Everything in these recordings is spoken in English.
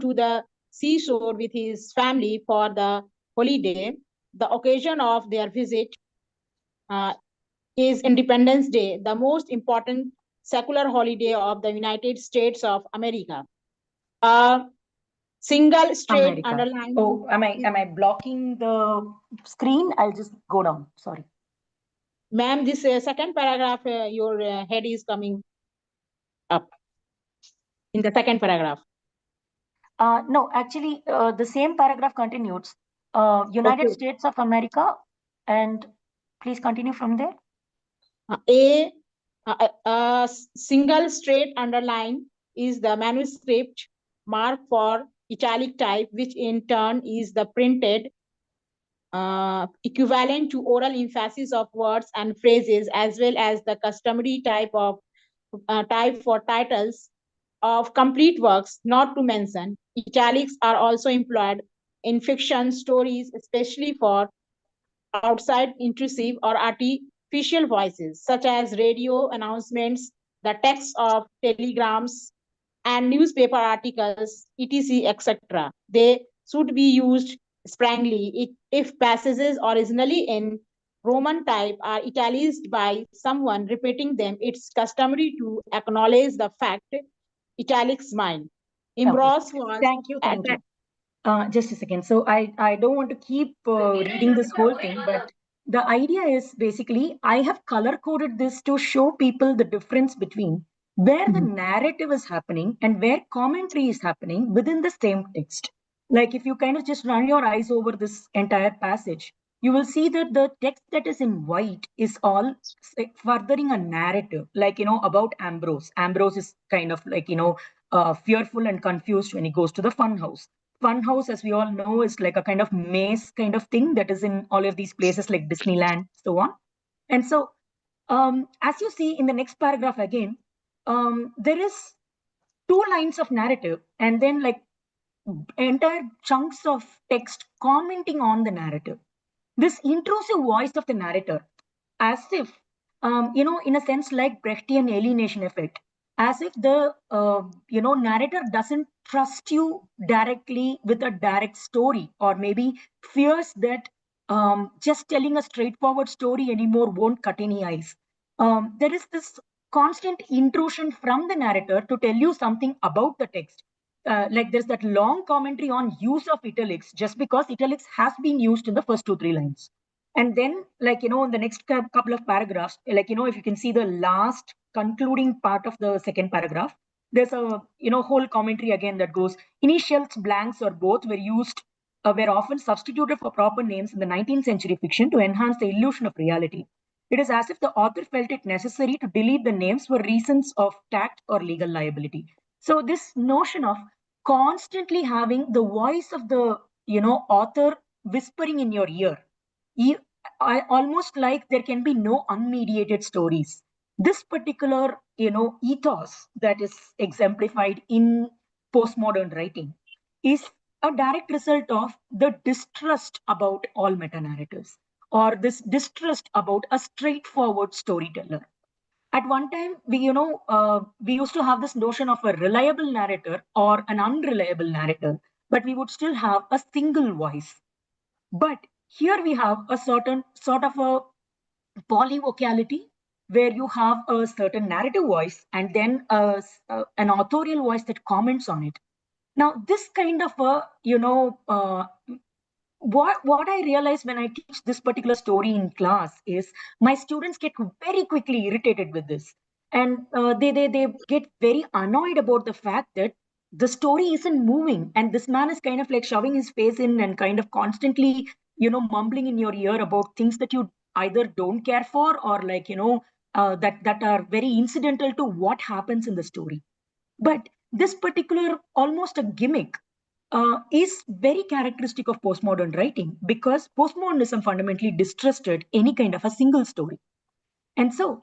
to the seashore with his family for the holiday. The occasion of their visit is Independence Day, the most important secular holiday of the United States of America. Single straight underline. Oh, am I blocking the screen? I'll just go down. Sorry. Ma'am, this second paragraph, your head is coming up in the second paragraph. No, actually, the same paragraph continues. United States of America, and please continue from there. A single straight underline is the manuscript mark for italic type, which in turn is the printed equivalent to oral emphasis of words and phrases, as well as the customary type for titles of complete works, not to mention. Italics are also employed in fiction stories, especially for outside intrusive or artificial voices, such as radio announcements, the text of telegrams, and newspaper articles, etc., etc. They should be used sparingly if passages originally in Roman type are italicized by someone repeating them. It's customary to acknowledge the fact italics mine. Ambrose was. Thank you. Just a second. So I don't want to keep reading this whole thing, but the idea is basically I have color coded this to show people the difference between where the narrative is happening and where commentary is happening within the same text. Like if you kind of just run your eyes over this entire passage, you will see that the text that is in white is all furthering a narrative, like, about Ambrose. Ambrose is kind of like, fearful and confused when he goes to the fun house. Fun house, as we all know, is like a kind of maze kind of thing that is in all of these places like Disneyland, so on. And so, as you see in the next paragraph again, there is 2 lines of narrative and then like entire chunks of text commenting on the narrative. This intrusive voice of the narrator, as if, in a sense like Brechtian alienation effect, as if the, narrator doesn't trust you directly with a direct story, or maybe fears that just telling a straightforward story anymore won't cut any eyes. There is this constant intrusion from the narrator to tell you something about the text. Like there's that long commentary on use of italics just because italics has been used in the first 2-3 lines. And then, like, in the next couple of paragraphs, like, if you can see the last concluding part of the second paragraph, there's a, whole commentary again that goes, initials, blanks, or both were used, were often substituted for proper names in the 19th century fiction to enhance the illusion of reality. It is as if the author felt it necessary to delete the names for reasons of tact or legal liability. So this notion of constantly having the voice of the, author whispering in your ear, almost like there can be no unmediated stories. This particular, ethos that is exemplified in postmodern writing is a direct result of the distrust about all meta narratives, or this distrust about a straightforward storyteller. At one time, we used to have this notion of a reliable narrator or an unreliable narrator, but we would still have a single voice. But here we have a certain sort of a polyvocality where you have a certain narrative voice and then an authorial voice that comments on it. Now, this kind of a, what I realize when I teach this particular story in class is my students get very quickly irritated with this. And they get very annoyed about the fact that the story isn't moving. And this man is kind of like shoving his face in and kind of constantly, mumbling in your ear about things that you either don't care for or like, that are very incidental to what happens in the story. But this particular almost a gimmick is very characteristic of postmodern writing, because postmodernism fundamentally distrusted any kind of a single story. And so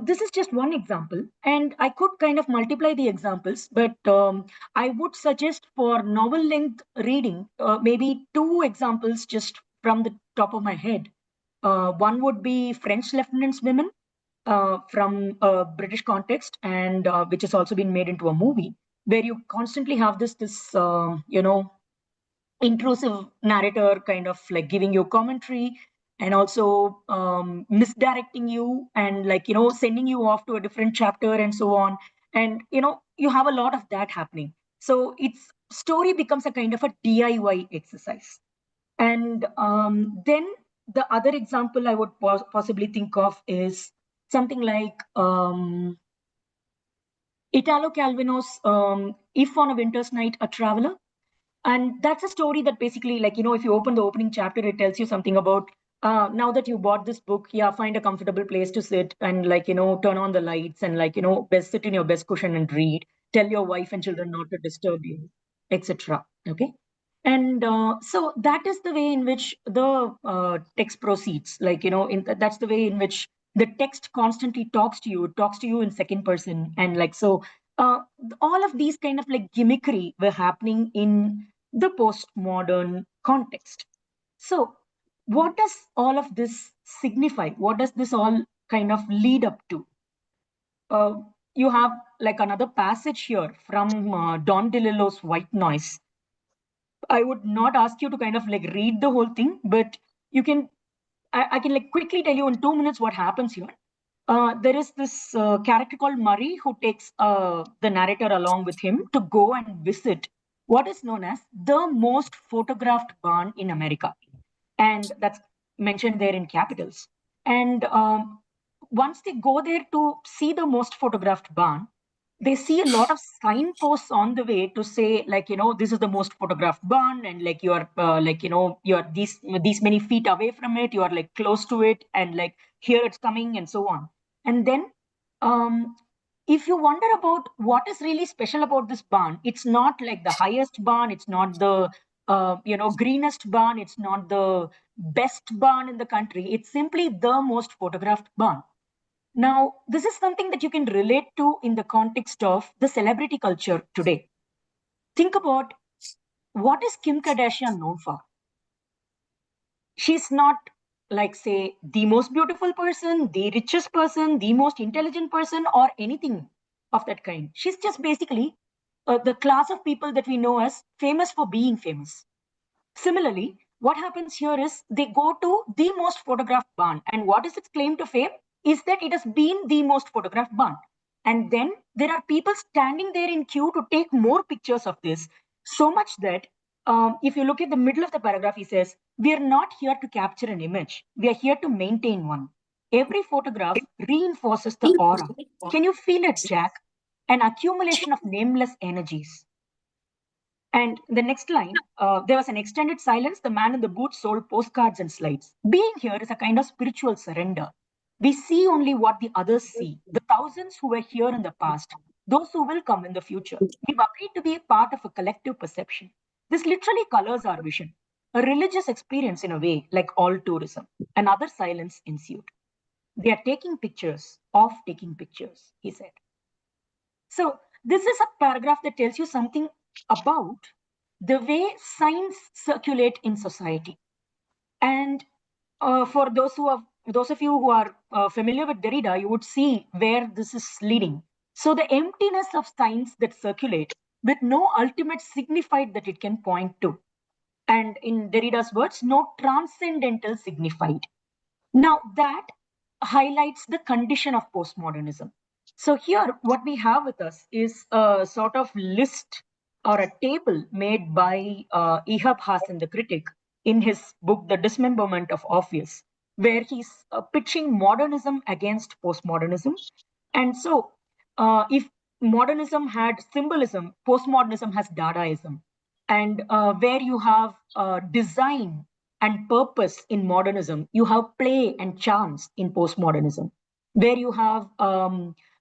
this is just one example, and I could kind of multiply the examples, but I would suggest for novel length reading, maybe 2 examples just from the top of my head. One would be French Lieutenant's Women from a British context, and which has also been made into a movie. where you constantly have this intrusive narrator kind of like giving you commentary and also misdirecting you and sending you off to a different chapter and so on. And you have a lot of that happening. So its story becomes a kind of a DIY exercise. And then the other example I would possibly think of is something like Italo Calvino's If on a Winter's Night, a Traveler. And that's a story that basically, if you open the opening chapter, it tells you something about now that you bought this book, yeah, find a comfortable place to sit and turn on the lights and best sit in your best cushion and read. Tell your wife and children not to disturb you, etc. Okay. And so that is the way in which the text proceeds. That's the way in which the text constantly talks to you in second person. And uh, all of these kind of gimmickry were happening in the postmodern context. So, what does all of this signify? What does this all kind of lead up to? You have another passage here from Don DeLillo's White Noise. I would not ask you to kind of read the whole thing, but you can. I can quickly tell you in 2 minutes what happens here. There is this character called Murray who takes the narrator along with him to go and visit what is known as the most photographed barn in America. And that's mentioned there in capitals. And once they go there to see the most photographed barn, they see a lot of signposts on the way to say this is the most photographed barn, and you are you are these many feet away from it, you are close to it, and here it's coming and so on. And then um, if you wonder about what is really special about this barn, it's not like the highest barn, it's not the greenest barn, it's not the best barn in the country, it's simply the most photographed barn. Now, this is something that you can relate to in the context of the celebrity culture today. Think about, what is Kim Kardashian known for? She's not say the most beautiful person, the richest person, the most intelligent person, or anything of that kind. She's just basically the class of people that we know as famous for being famous. Similarly, what happens here is they go to the most photographed barn. And what is its claim to fame? Is that it has been the most photographed barn. And then there are people standing there in queue to take more pictures of this. So much that if you look at the middle of the paragraph, he says, we are not here to capture an image. We are here to maintain one. Every photograph reinforces the aura. Can you feel it, Jack? An accumulation of nameless energies. And the next line, there was an extended silence. The man in the booth sold postcards and slides. Being here is a kind of spiritual surrender. We see only what the others see, the thousands who were here in the past, those who will come in the future. We've agreed to be a part of a collective perception. This literally colors our vision, a religious experience in a way, like all tourism. Another silence ensued. They are taking pictures of taking pictures, he said. So this is a paragraph that tells you something about the way signs circulate in society. And for those of you who are familiar with Derrida, you would see where this is leading. So the emptiness of signs that circulate with no ultimate signified that it can point to. And in Derrida's words, no transcendental signified. Now that highlights the condition of postmodernism. So here, what we have with us is a sort of list or a table made by Ehab Hassan, the critic, in his book, The Dismemberment of Orpheus, where he's pitching modernism against postmodernism. And so, if modernism had symbolism, postmodernism has Dadaism. And where you have design and purpose in modernism, you have play and chance in postmodernism. Where you have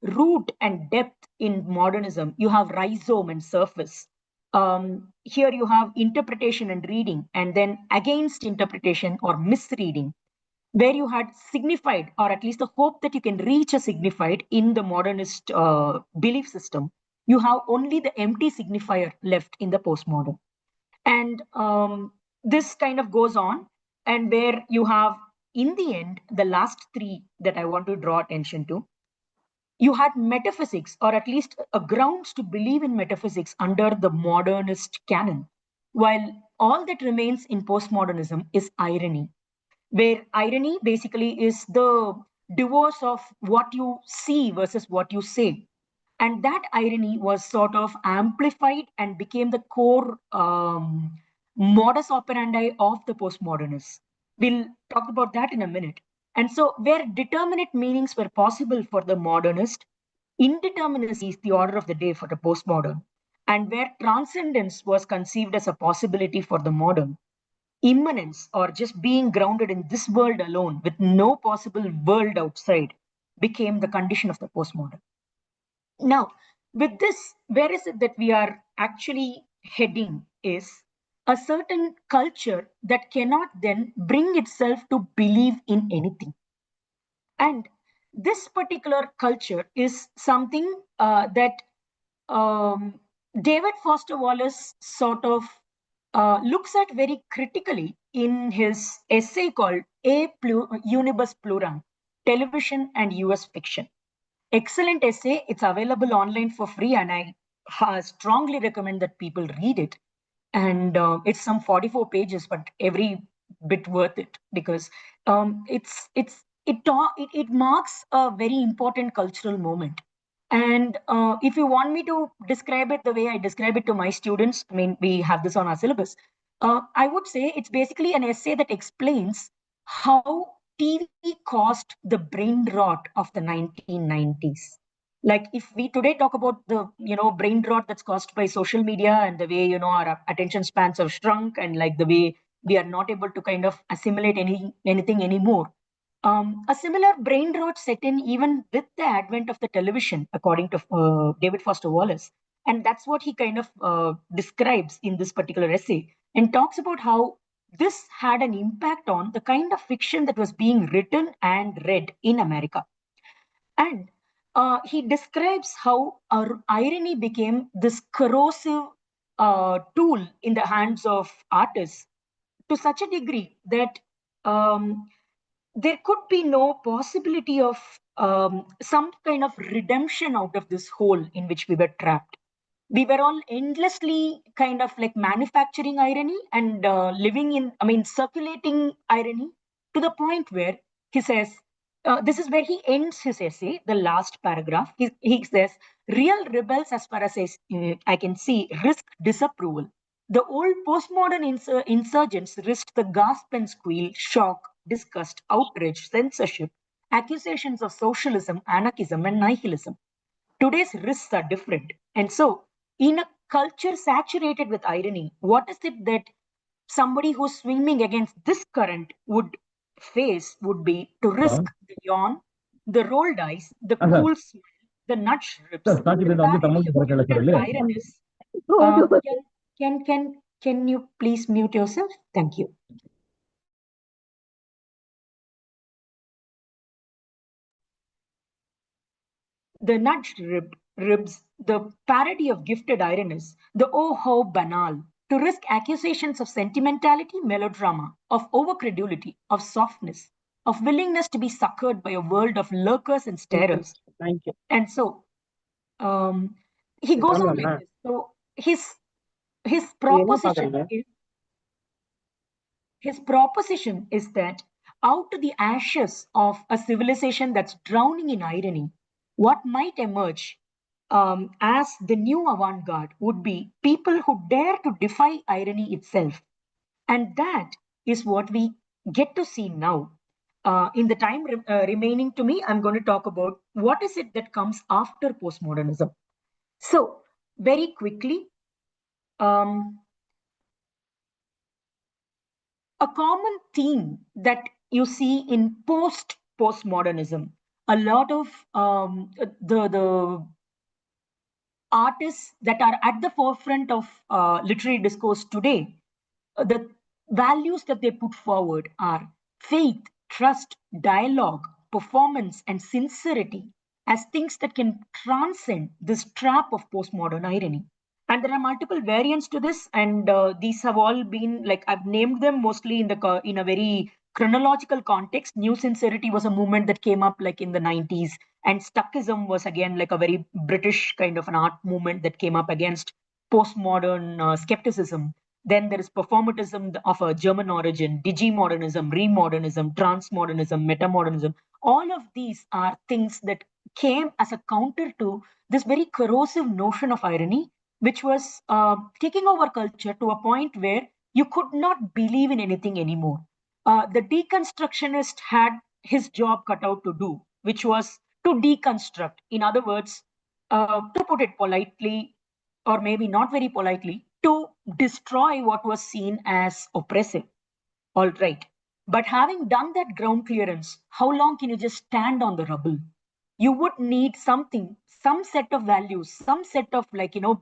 root and depth in modernism, you have rhizome and surface. Here you have interpretation and reading, and then against interpretation or misreading, where you had signified, or at least the hope that you can reach a signified in the modernist belief system, you have only the empty signifier left in the postmodern. And this kind of goes on, and where you have, in the end, the last three that I want to draw attention to. you had metaphysics, or at least a grounds to believe in metaphysics under the modernist canon, while all that remains in postmodernism is irony, where irony basically is the divorce of what you see versus what you say. And that irony was sort of amplified and became the core modus operandi of the postmodernists. We'll talk about that in a minute. And so, where determinate meanings were possible for the modernist, indeterminacy is the order of the day for the postmodern. And where transcendence was conceived as a possibility for the modern, immanence, or just being grounded in this world alone with no possible world outside, became the condition of the postmodern. Now, with this, where is it that we are actually heading is a certain culture that cannot then bring itself to believe in anything. And this particular culture is something that David Foster Wallace sort of looks at very critically in his essay called Unibus Pluram, Television and US Fiction. Excellent essay. It's available online for free, and I strongly recommend that people read it. And it's some 44 pages, but every bit worth it, because it marks a very important cultural moment. And if you want me to describe it the way I describe it to my students, I mean, we have this on our syllabus. I would say it's basically an essay that explains how TV caused the brain rot of the 1990s. Like, if we today talk about the brain rot that's caused by social media, and the way our attention spans have shrunk, and like the way we are not able to kind of assimilate anything anymore. A similar brain rot set in even with the advent of the television, according to David Foster Wallace. And that's what he kind of describes in this particular essay, and talks about how this had an impact on the kind of fiction that was being written and read in America. And he describes how our irony became this corrosive tool in the hands of artists, to such a degree that there could be no possibility of some kind of redemption out of this hole in which we were trapped. We were all endlessly kind of like manufacturing irony and circulating irony, to the point where he says, this is where he ends his essay, the last paragraph. He says, real rebels, as far as I can see, risk disapproval. The old postmodern insurgents risked the gasp and squeal, shock, disgust, outrage, censorship, accusations of socialism, anarchism, and nihilism. Today's risks are different. And so, in a culture saturated with irony, what is it that somebody who's swimming against this current would face? Would be to risk the yawn, the rolled eyes, the cool smell, the nudged ribs, the parody of muted ironies. Can you please mute yourself? Thank you. The nudged ribs, the parody of gifted ironies, the oh how banal, to risk accusations of sentimentality, melodrama, of overcredulity, of softness, of willingness to be suckered by a world of lurkers and starers. Thank you. And so he goes on like this. So his proposition is that out of the ashes of a civilization that's drowning in irony, what might emerge as the new avant-garde would be people who dare to defy irony itself. And that is what we get to see now. In the time remaining to me, I'm going to talk about what is it that comes after postmodernism. So, very quickly, a common theme that you see in postmodernism, a lot of the artists that are at the forefront of literary discourse today, the values that they put forward are faith, trust, dialogue, performance, and sincerity as things that can transcend this trap of postmodern irony. And there are multiple variants to this, and these have all been, like, I've named them mostly in a very chronological context, new sincerity was a movement that came up like in the 90s, and stuckism was again like a very British kind of an art movement that came up against postmodern skepticism. Then there is performatism of a German origin, digimodernism, remodernism, transmodernism, metamodernism. All of these are things that came as a counter to this very corrosive notion of irony, which was taking over culture to a point where you could not believe in anything anymore. The deconstructionist had his job cut out to do, which was to deconstruct. In other words, to put it politely, or maybe not very politely, to destroy what was seen as oppressive. All right. But having done that ground clearance, how long can you just stand on the rubble? You would need something, some set of values, some set of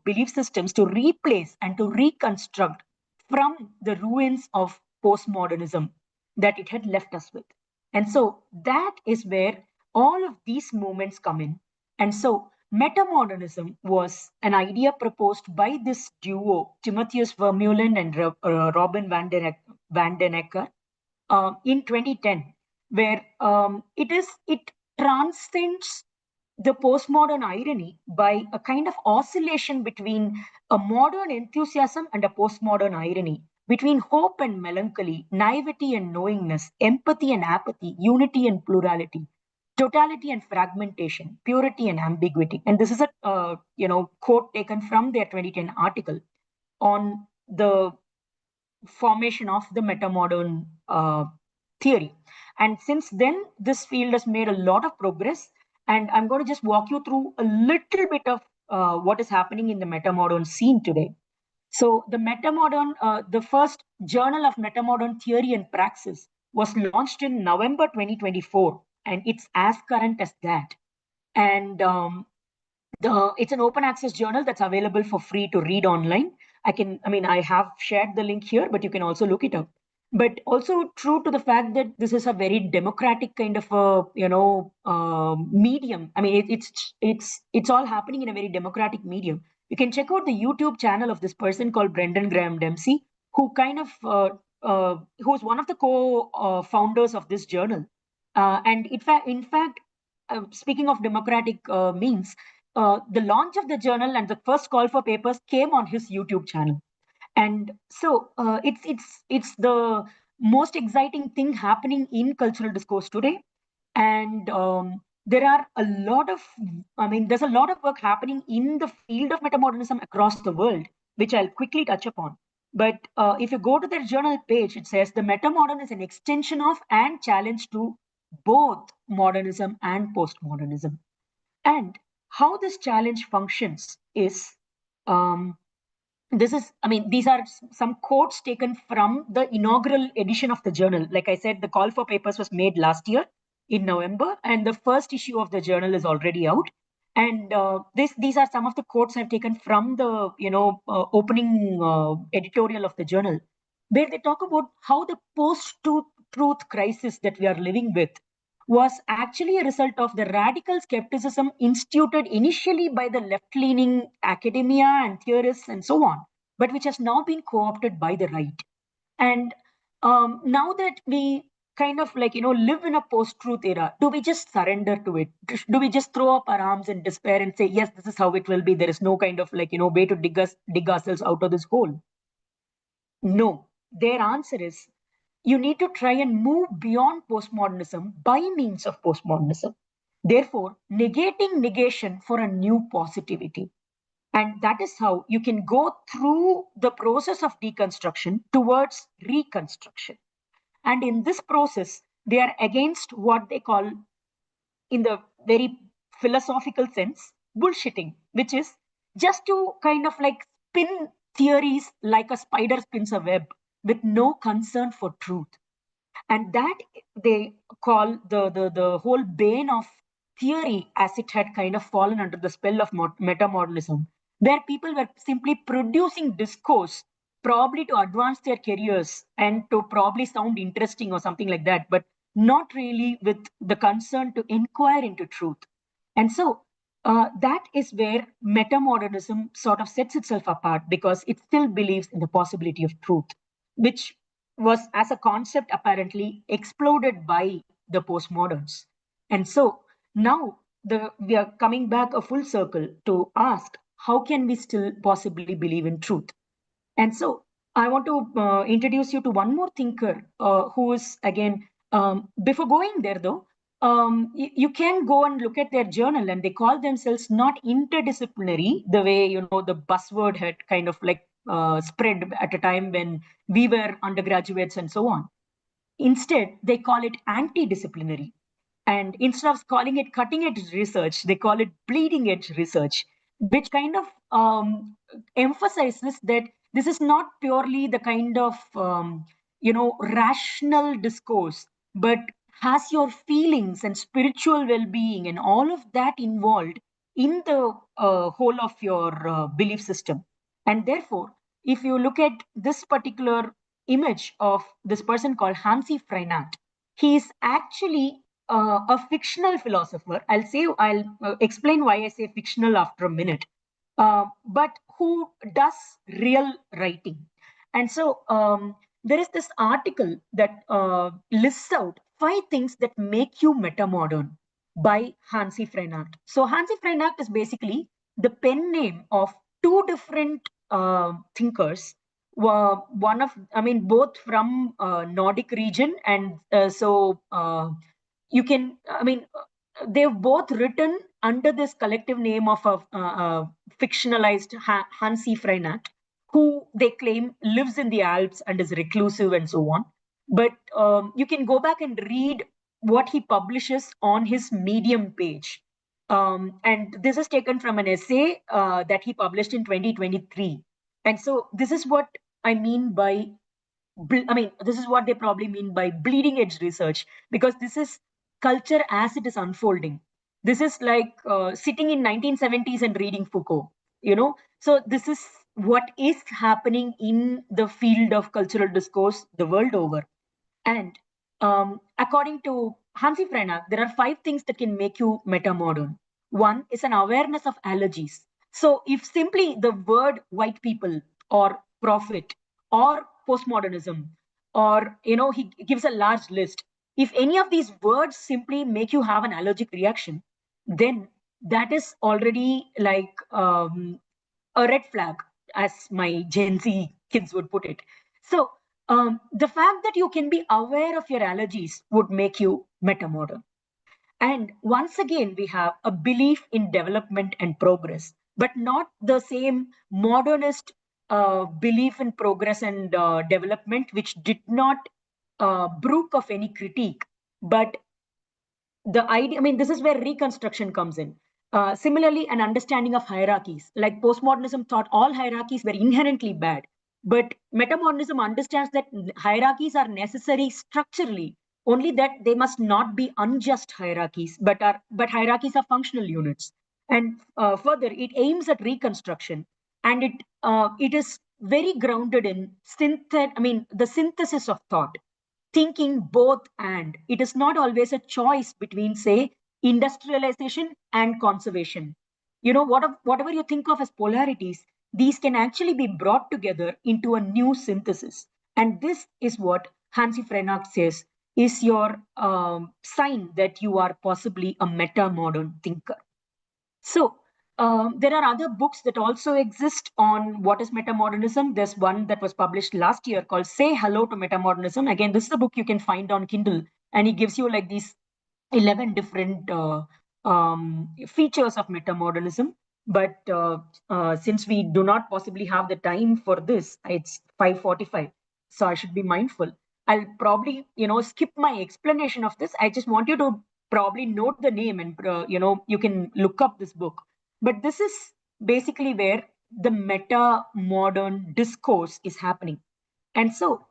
belief systems to replace and to reconstruct from the ruins of postmodernism that it had left us with. And so that is where all of these movements come in. And so metamodernism was an idea proposed by this duo, Timotheus Vermeulen and Robin van den Ecker, in 2010, where it transcends the postmodern irony by a kind of oscillation between a modern enthusiasm and a postmodern irony, between hope and melancholy, naivety and knowingness, empathy and apathy, unity and plurality, totality and fragmentation, purity and ambiguity. And this is a quote taken from their 2010 article on the formation of the metamodern theory. And since then, this field has made a lot of progress. And I'm going to just walk you through a little bit of what is happening in the metamodern scene today. So the first journal of metamodern theory and praxis was launched in November 2024, and it's as current as that. And it's an open access journal that's available for free to read online. I have shared the link here, but you can also look it up. But also true to the fact that this is a very democratic kind of a medium. I mean, it's all happening in a very democratic medium. You can check out the YouTube channel of this person called Brendan Graham Dempsey, who who's one of the co-founders of this journal. And in fact, speaking of democratic means, the launch of the journal and the first call for papers came on his YouTube channel. And so it's the most exciting thing happening in cultural discourse today. And there are a lot of, there's a lot of work happening in the field of metamodernism across the world, which I'll quickly touch upon. But if you go to their journal page, it says the metamodern is an extension of and challenge to both modernism and postmodernism. And how this challenge functions is these are some quotes taken from the inaugural edition of the journal. Like I said, the call for papers was made last year in November, and the first issue of the journal is already out. And these are some of the quotes I've taken from the opening editorial of the journal, where they talk about how the post-truth crisis that we are living with was actually a result of the radical skepticism instituted initially by the left-leaning academia and theorists and so on, but which has now been co-opted by the right. And now that we kind of live in a post-truth era, do we just surrender to it? Do we just throw up our arms in despair and say, yes, this is how it will be? There is no kind of way to dig ourselves out of this hole. No, their answer is you need to try and move beyond postmodernism by means of postmodernism. Therefore, negating negation for a new positivity. And that is how you can go through the process of deconstruction towards reconstruction. And in this process, they are against what they call, in the very philosophical sense, bullshitting, which is just to kind of spin theories like a spider spins a web with no concern for truth. And that they call the whole bane of theory, as it had kind of fallen under the spell of metamodernism, where people were simply producing discourse, probably to advance their careers and to probably sound interesting or something like that, but not really with the concern to inquire into truth. And so that is where metamodernism sort of sets itself apart, because it still believes in the possibility of truth, which was, as a concept, apparently exploded by the postmoderns. And so now we are coming back a full circle to ask, how can we still possibly believe in truth? And so I want to introduce you to one more thinker who is, again, before going there though, you can go and look at their journal, and they call themselves not interdisciplinary, the way, the buzzword had kind of like spread at a time when we were undergraduates and so on. Instead, they call it anti-disciplinary. And instead of calling it cutting edge research, they call it bleeding edge research, which kind of emphasizes that this is not purely the kind of rational discourse, but has your feelings and spiritual well-being and all of that involved in the whole of your belief system. And therefore, if you look at this particular image of this person called Hansi Freinat, he is actually a fictional philosopher. I'll explain why I say fictional after a minute. But who does real writing. And so there is this article that lists out 5 things that make you metamodern by Hansi Freinat. So Hansi Freinat is basically the pen name of two different thinkers. Both from Nordic region, and they've both written under this collective name of a fictionalized Hansi Freinat, who they claim lives in the Alps and is reclusive and so on. But you can go back and read what he publishes on his Medium page. And this is taken from an essay that he published in 2023. And so this is what I mean by, this is what they probably mean by bleeding edge research, because this is culture as it is unfolding. This is like sitting in 1970s and reading Foucault, So this is what is happening in the field of cultural discourse the world over. And according to Hansi Freinat, there are 5 things that can make you metamodern. One is an awareness of allergies. So if simply the word white people or profit or postmodernism, or, he gives a large list, if any of these words simply make you have an allergic reaction, then that is already like a red flag, as my Gen Z kids would put it. So the fact that you can be aware of your allergies would make you metamodern. And once again, we have a belief in development and progress, but not the same modernist belief in progress and development, which did not brook of any critique. But the idea, this is where reconstruction comes in. Similarly, an understanding of hierarchies. Like postmodernism thought all hierarchies were inherently bad, but metamodernism understands that hierarchies are necessary structurally, only that they must not be unjust hierarchies, but hierarchies are functional units. And further, it aims at reconstruction, and it is very grounded in the synthesis of thought, thinking both and. It is not always a choice between, say, industrialization and conservation. Whatever you think of as polarities, these can actually be brought together into a new synthesis. And this is what Hansi Freinat says is your sign that you are possibly a meta-modern thinker. So there are other books that also exist on what is metamodernism. There's one that was published last year called Say Hello to Metamodernism. Again, this is a book you can find on Kindle, and it gives you like these 11 different features of metamodernism. But since we do not possibly have the time for this, it's 5:45, so I should be mindful. I'll probably, skip my explanation of this. I just want you to probably note the name, and you can look up this book. But this is basically where the meta modern discourse is happening. And so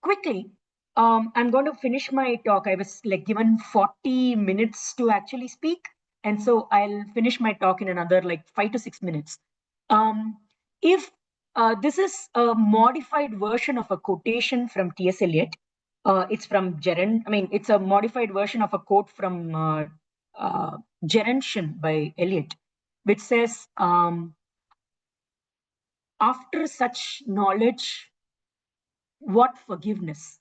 quickly, I'm going to finish my talk. I was like given 40 minutes to actually speak, and so I'll finish my talk in another like 5 to 6 minutes. If this is a modified version of a quotation from T.S. Eliot. It's from Gerent. It's a modified version of a quote from Gerention by Eliot, which says, after such knowledge, what forgiveness?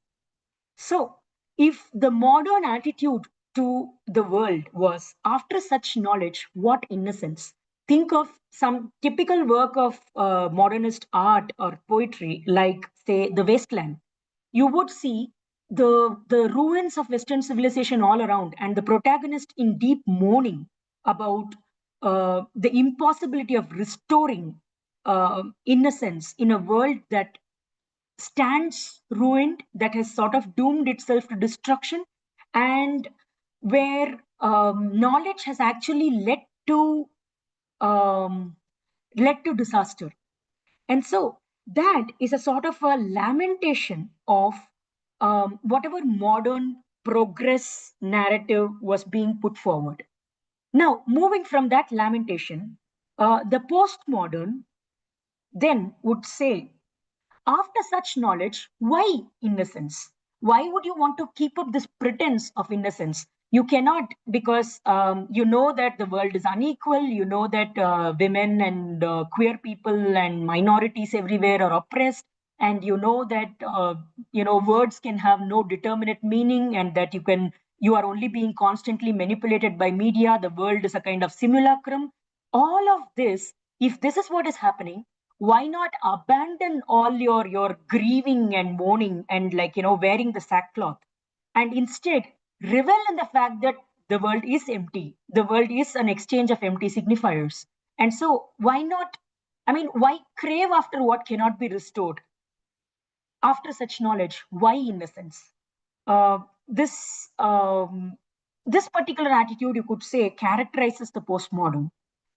So, if the modern attitude to the world was after such knowledge, what innocence? Think of some typical work of modernist art or poetry, like, say, The Wasteland. You would see the ruins of Western civilization all around, and the protagonist in deep mourning about the impossibility of restoring innocence in a world that stands ruined, that has sort of doomed itself to destruction, and where knowledge has actually um, led to disaster. And so that is a sort of a lamentation of whatever modern progress narrative was being put forward. Now, moving from that lamentation, the postmodern then would say, after such knowledge, why innocence? Why would you want to keep up this pretense of innocence? You cannot, because you know that the world is unequal, you know that women and queer people and minorities everywhere are oppressed, and you know that words can have no determinate meaning, and that you are only being constantly manipulated by media. The world is a kind of simulacrum. All of this, if this is what is happening, why not abandon all your grieving and mourning and, wearing the sackcloth, and instead revel in the fact that the world is empty, the world is an exchange of empty signifiers. And so why not, why crave after what cannot be restored? After such knowledge, why innocence? uh, this this particular attitude, you could say, characterizes the postmodern.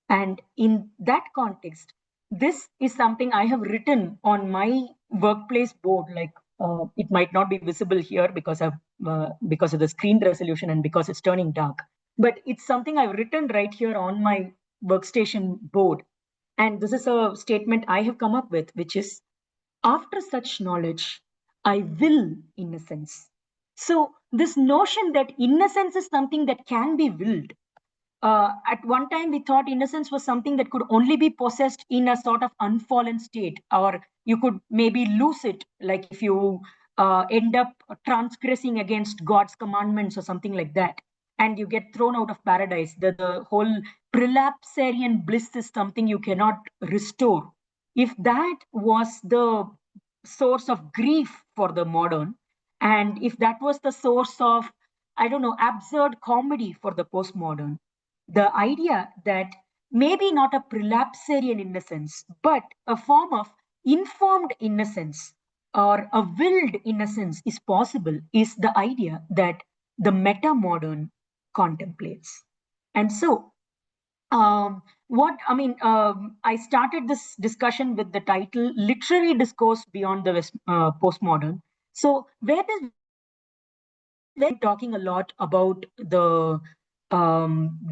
And in that context, this is something I have written on my workplace board. Like, it might not be visible here because of the screen resolution and because it's turning dark. But it's something I've written right here on my workstation board. And this is a statement I have come up with, which is, after such knowledge, I will innocence. So this notion that innocence is something that can be willed, at one time we thought innocence was something that could only be possessed in a sort of unfallen state, or you could maybe lose it, like if you end up transgressing against God's commandments or something like that, and you get thrown out of paradise. The whole prelapsarian bliss is something you cannot restore. If that was the source of grief for the modern, and if that was the source of, I don't know, absurd comedy for the postmodern, the idea that maybe not a prelapsarian innocence, but a form of informed innocence or a willed innocence is possible, is the idea that the meta-modern contemplates. And so, I started this discussion with the title Literary Discourse Beyond the Postmodern. So, where this talking a lot about the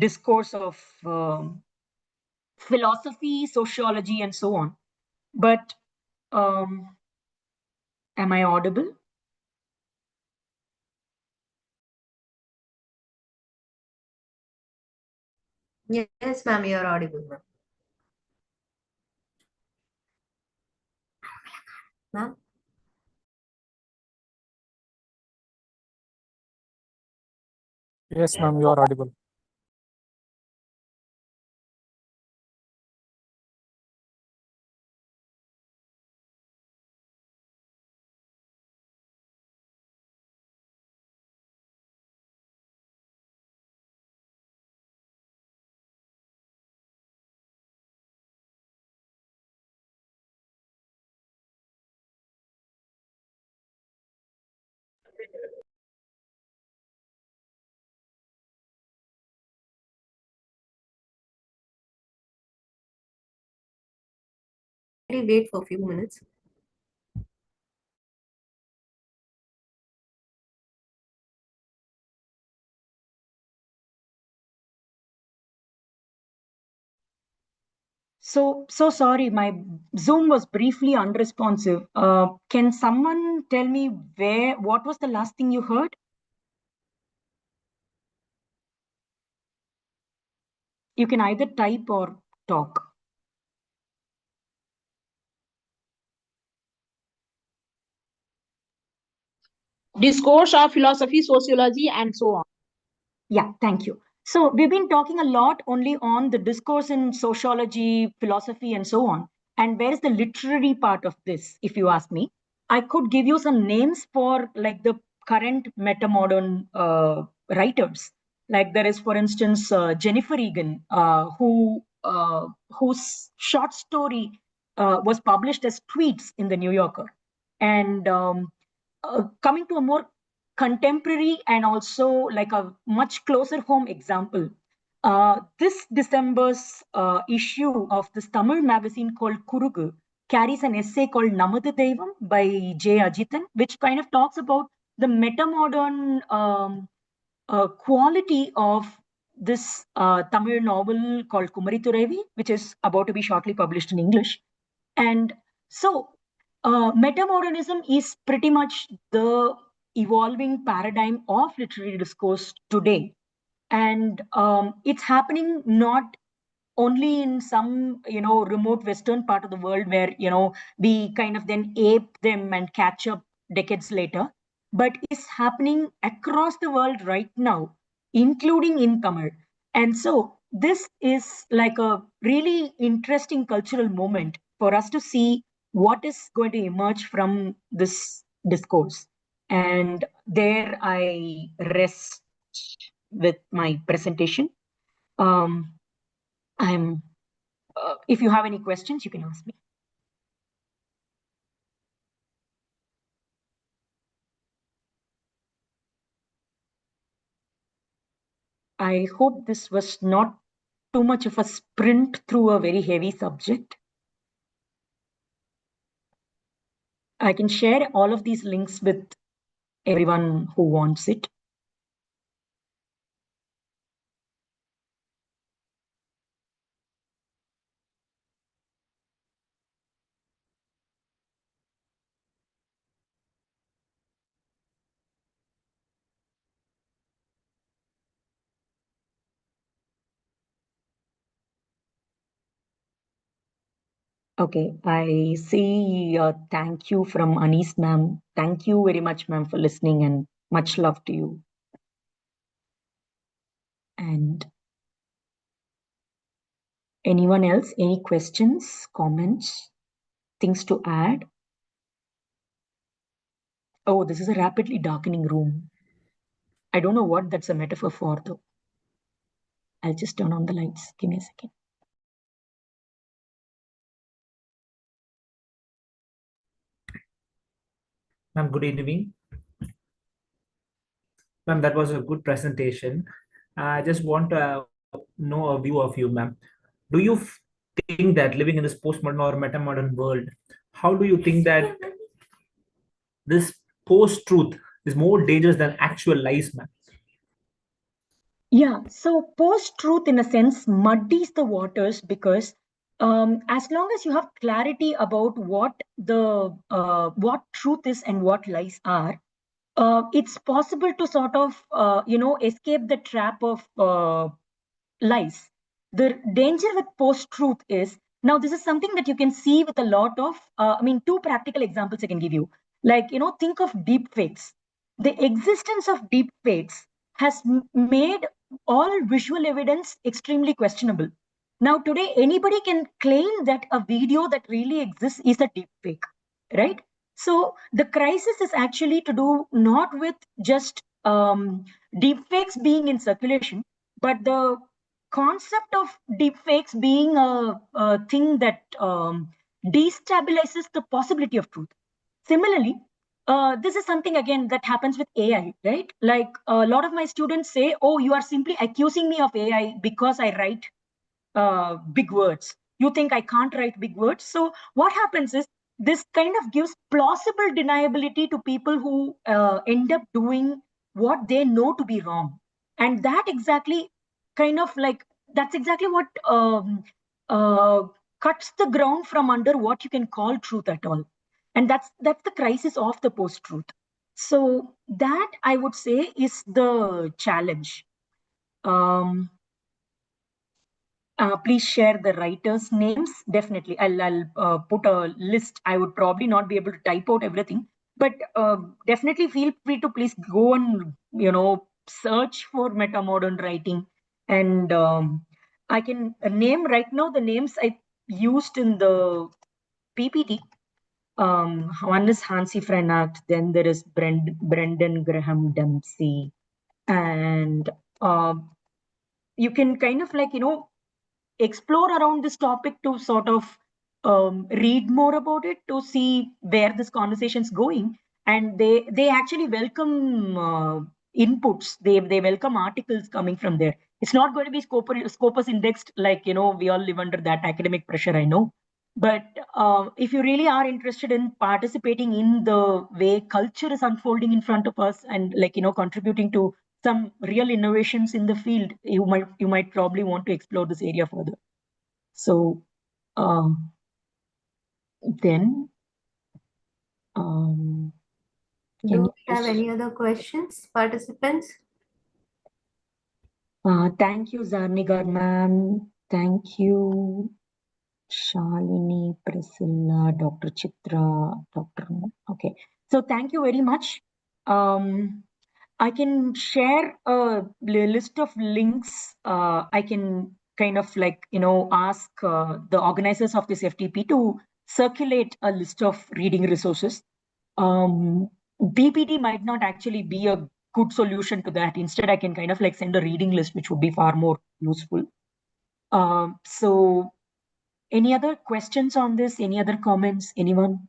discourse of philosophy, sociology, and so on. But am I audible? Yes, ma'am, you are audible, ma'am. Ma'am? Yes, ma'am, you are audible. Can you wait for a few minutes? So sorry, my Zoom was briefly unresponsive. Can someone tell me what was the last thing you heard? You can either type or talk. discourse of philosophy, sociology, and so on. Yeah, thank you. So we've been talking a lot only on the discourse in sociology, philosophy, and so on. And where is the literary part of this, if you ask me? I could give you some names for like the current metamodern writers. Like there is, for instance, Jennifer Egan, whose short story was published as tweets in the New Yorker. And coming to a more contemporary and also like a much closer home example, this December's issue of this Tamil magazine called Kurugu carries an essay called Namathu Devam by J. Ajitan, which kind of talks about the metamodern quality of this Tamil novel called Kumari Thurevi, which is about to be shortly published in English. And so, metamodernism is pretty much the evolving paradigm of literary discourse today. And it's happening not only in some remote western part of the world where we kind of then ape them and catch up decades later, but is happening across the world right now, including in Tamil. And so this is like a really interesting cultural moment for us to see what is going to emerge from this discourse. And there I rest with my presentation. I'm if you have any questions, you can ask me. I hope this was not too much of a sprint through a very heavy subject. I can share all of these links with everyone who wants it. Okay, I see thank you from Anis ma'am. Thank you very much, ma'am, for listening, and much love to you. And anyone else, any questions, comments, things to add? Oh, this is a rapidly darkening room. I don't know what that's a metaphor for, though. I'll just turn on the lights. Give me a second. Ma'am, good evening. Ma'am, that was a good presentation. I just want to know a view of you, ma'am. Do you think that living in this postmodern or metamodern world, how do you think that this post-truth is more dangerous than actual lies, ma'am? Yeah, so post-truth in a sense muddies the waters because as long as you have clarity about what truth is and what lies are, it's possible to sort of escape the trap of lies. The danger with post-truth is now this is something that you can see with a lot of two practical examples I can give you. Like think of deep fakes. The existence of deep fakes has made all visual evidence extremely questionable. Now today anybody can claim that a video that really exists is a deep fake, right? So the crisis is actually to do not with just deep fakes being in circulation, but the concept of deepfakes being a thing that destabilizes the possibility of truth. Similarly, this is something again that happens with AI, right? Like a lot of my students say, "Oh, you are simply accusing me of AI because I write big words. You think I can't write big words?" So what happens is this kind of gives plausible deniability to people who end up doing what they know to be wrong, and that exactly kind of like that's exactly what uh, cuts the ground from under what you can call truth at all, and that's the crisis of the post-truth. So that I would say is the challenge. Please share the writers' names. Definitely, I'll put a list. I would probably not be able to type out everything, But definitely feel free to please go and, search for meta-modern writing. And I can name right now the names I used in the PPT. One is Hansi Frenacht, then there is Brendan Graham Dempsey, and you can kind of explore around this topic to sort of read more about it, to see where this conversation is going. And they actually welcome inputs. They welcome articles coming from there. It's not going to be Scopus indexed, like, we all live under that academic pressure, I know. But if you really are interested in participating in the way culture is unfolding in front of us, and contributing to some real innovations in the field, you might probably want to explore this area further. So then can Do you we have just- any other questions, participants? thank you, Zarnigar ma'am. Thank you, Shalini, Priscilla, Dr. Chitra, Dr. Okay. So thank you very much. I can share a list of links. I can kind of ask the organizers of this FTP to circulate a list of reading resources. PPT might not actually be a good solution to that. Instead, I can kind of send a reading list, which would be far more useful. So any other questions on this? Any other comments? Anyone?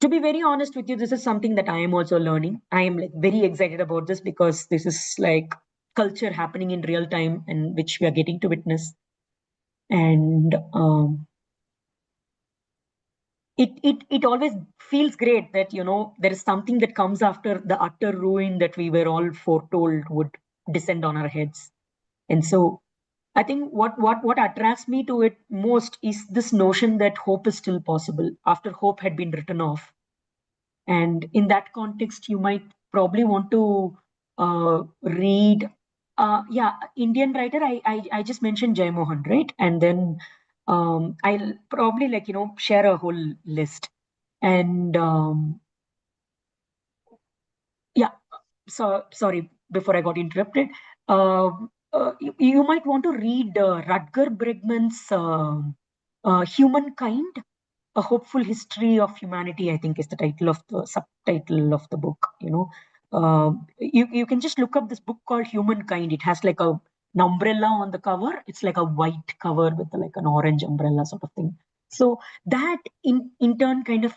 To be very honest with you, this is something that I am also learning. I am very excited about this because this is culture happening in real time, and which we are getting to witness. And it always feels great that there is something that comes after the utter ruin that we were all foretold would descend on our heads. And so I think what attracts me to it most is this notion that hope is still possible after hope had been written off. And in that context, you might probably want to read, Indian writer. I just mentioned Jay Mohan, right? And then I'll probably share a whole list. And so sorry, before I got interrupted. You might want to read Rutger Bregman's Humankind, A Hopeful History of Humanity, I think is the title of the subtitle of the book. You can just look up this book called Humankind. It has an umbrella on the cover. It's like a white cover with an orange umbrella sort of thing. So that in turn kind of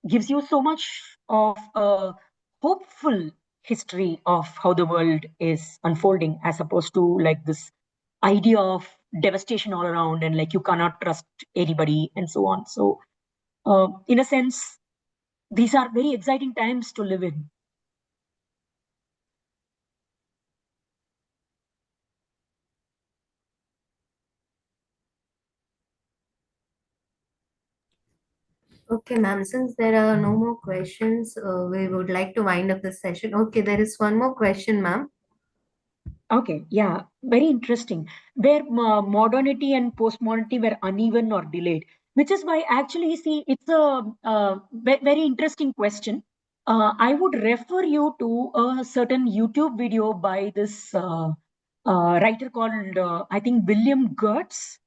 gives you so much of a hopeful history of how the world is unfolding, as opposed to this idea of devastation all around, and you cannot trust anybody and so on. So in a sense, these are very exciting times to live in. Okay, ma'am. Since there are no more questions, we would like to wind up the session. Okay, there is one more question, ma'am. Okay, yeah, very interesting. Where modernity and postmodernity were uneven or delayed, which is why actually, see, it's a very interesting question. I would refer you to a certain YouTube video by this writer called, I think, William Gertz,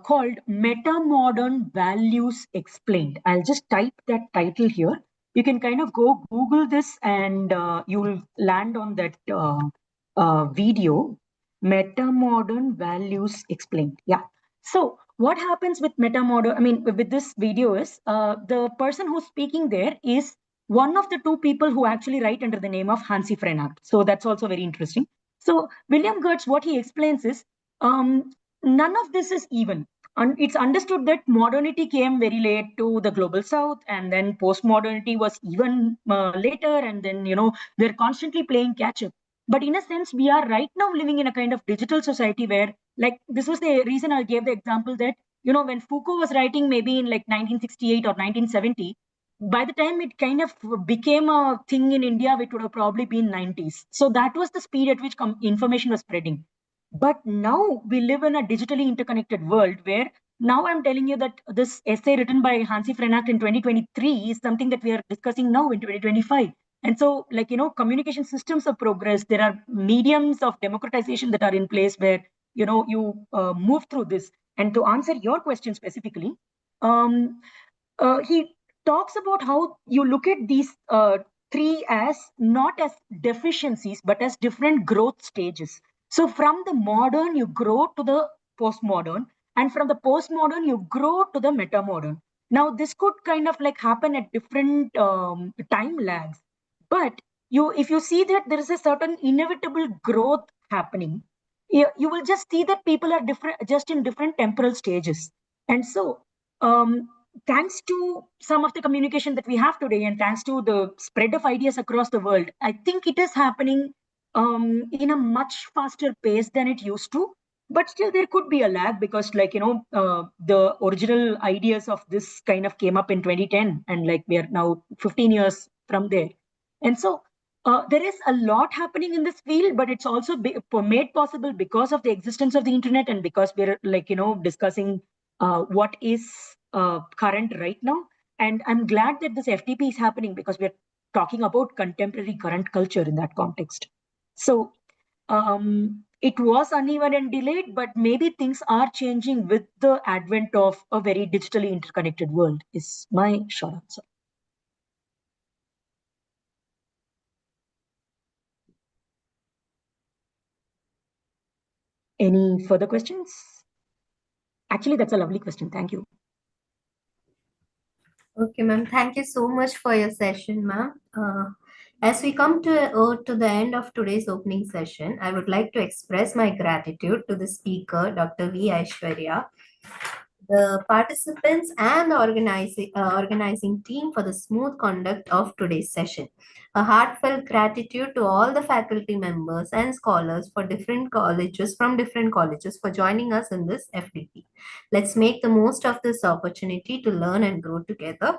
called Meta-Modern Values Explained. I'll just type that title here. You can kind of go Google this, and you'll land on that video, Meta-Modern Values Explained. Yeah. So what happens with with this video is the person who's speaking there is one of the two people who actually write under the name of Hansi Frenacht. So that's also very interesting. So William Gertz, what he explains is none of this is even. It's understood that modernity came very late to the global south, and then postmodernity was even later, and then they're constantly playing catch up. But in a sense, we are right now living in a kind of digital society where, this was the reason I gave the example that, when Foucault was writing maybe in 1968 or 1970, by the time it kind of became a thing in India, it would have probably been 90s. So that was the speed at which information was spreading. But now we live in a digitally interconnected world where now I'm telling you that this essay written by Hansi Frenacht in 2023 is something that we are discussing now in 2025. And so, like, communication systems of progress, there are mediums of democratization that are in place where, you move through this. And to answer your question specifically, he talks about how you look at these three as not as deficiencies, but as different growth stages. So from the modern, you grow to the postmodern, and from the postmodern, you grow to the metamodern. Now, this could kind of like happen at different time lags, but if you see that there is a certain inevitable growth happening, you will just see that people are different, just in different temporal stages. And so, thanks to some of the communication that we have today, and thanks to the spread of ideas across the world, I think it is happening in a much faster pace than it used to. But still, there could be a lag because, like, the original ideas of this kind of came up in 2010, and like we are now 15 years from there. And so, there is a lot happening in this field, but it's also made possible because of the existence of the internet, and because we're like, discussing what is current right now. And I'm glad that this FDP is happening because we're talking about contemporary current culture in that context. So it was uneven and delayed, but maybe things are changing with the advent of a very digitally interconnected world, is my short answer. Any further questions? Actually, that's a lovely question. Thank you. Okay, ma'am. Thank you so much for your session, ma'am. As we come to the end of today's opening session, I would like to express my gratitude to the speaker, Dr. V. Aishwarya, the participants, and the organizing team for the smooth conduct of today's session. A heartfelt gratitude to all the faculty members and scholars from different colleges for joining us in this FDP. Let's make the most of this opportunity to learn and grow together.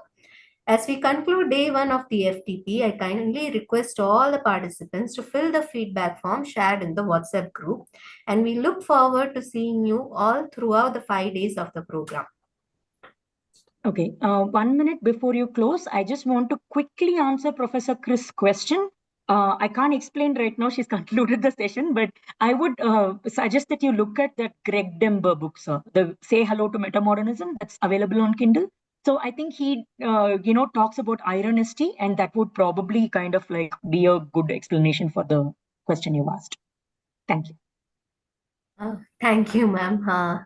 As we conclude day one of the FTP, I kindly request all the participants to fill the feedback form shared in the WhatsApp group, and we look forward to seeing you all throughout the 5 days of the program. Okay, 1 minute before you close, I just want to quickly answer Professor Chris' question. I can't explain right now, she's concluded the session, but I would suggest that you look at that Greg Dember book, sir, the Say Hello to Metamodernism, that's available on Kindle. So I think he, talks about ironicity, and that would probably kind of like be a good explanation for the question you asked. Thank you. Thank you, ma'am.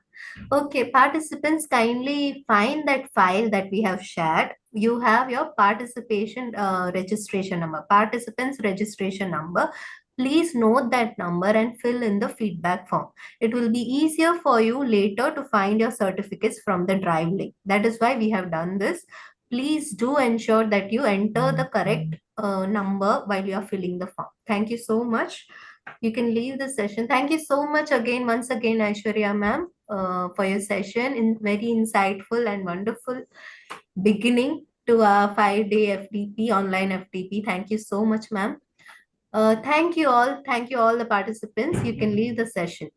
Okay, participants, kindly find that file that we have shared. You have your participation registration number, participants registration number. Please note that number and fill in the feedback form. It will be easier for you later to find your certificates from the drive link. That is why we have done this. Please do ensure that you enter the correct number while you are filling the form. Thank you so much. You can leave the session. Thank you so much once again, Aishwarya ma'am, for your session. Very insightful and wonderful beginning to our 5-day FDP, online FDP. Thank you so much, ma'am. Thank you all. Thank you all the participants. You can leave the session.